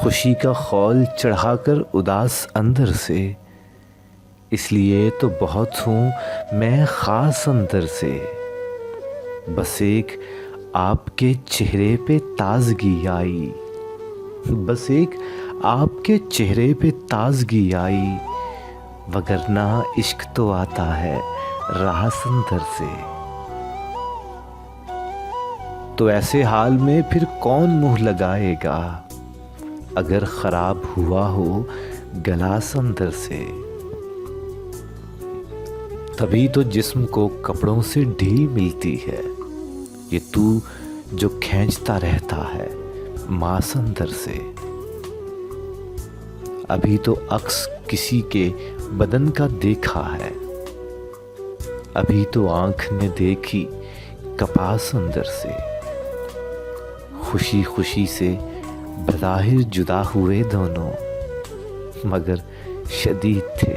خوشی کا خول چڑھا کر اداس اندر سے، اس لیے تو بہت ہوں میں خاص اندر سے، بس ایک آپ کے چہرے پہ تازگی آئی، بس ایک آپ کے چہرے پہ تازگی آئی، وگرنہ عشق تو آتا ہے راس اندر سے۔ تو ایسے حال میں پھر کون منہ لگائے گا اگر خراب ہوا ہو گلاس اندر سے۔ تبھی تو جسم کو کپڑوں سے ڈھیل ملتی ہے، یہ تو جو کھینچتا رہتا ہے ماس اندر سے۔ ابھی تو عکس کسی کے بدن کا دیکھا ہے، ابھی تو آنکھ نے دیکھی کپاس اندر سے۔ خوشی خوشی سے بظاہر جدا ہوئے دونوں، مگر شدید تھے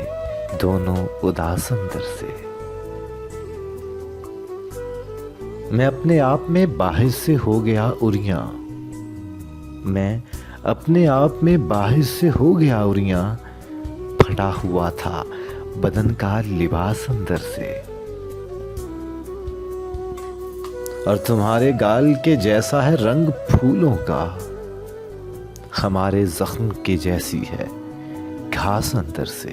دونوں اداس اندر سے۔ میں اپنے آپ میں باہر سے ہو گیا عریاں، میں اپنے آپ میں باہر سے ہو گیا عریاں، پھٹا ہوا تھا بدن کا لباس اندر سے۔ اور تمہارے گال کے جیسا ہے رنگ پھولوں کا، ہمارے زخم کے جیسی ہے گھاس اندر سے۔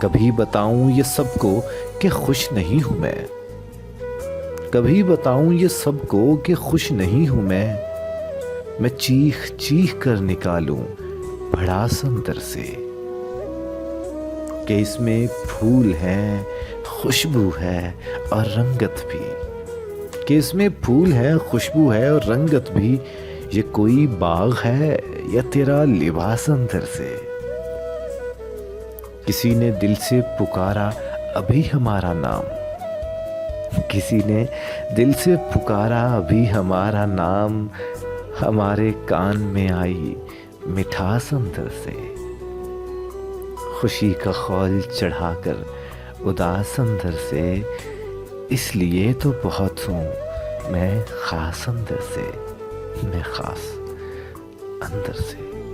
کبھی بتاؤں یہ سب کو کہ خوش نہیں ہوں میں، کبھی بتاؤں یہ سب کو کہ خوش نہیں ہوں میں چیخ چیخ کر نکالوں بھڑاس اندر سے، کہ اس میں پھول ہیں خوشبو ہے اور رنگت بھی، کہ اس میں پھول ہے خوشبو ہے اور رنگت بھی، یہ کوئی باغ ہے یا تیرا لباس اندر سے۔ کسی نے دل سے پکارا ابھی ہمارا نام، کسی نے دل سے پکارا ابھی ہمارا نام، ہمارے کان میں آئی مٹھاس اندر سے۔ خوشی کا خول چڑھا کر اداس اندر سے، اس لیے تو بہت ہوں میں خاص اندر سے، میں خاص اندر سے۔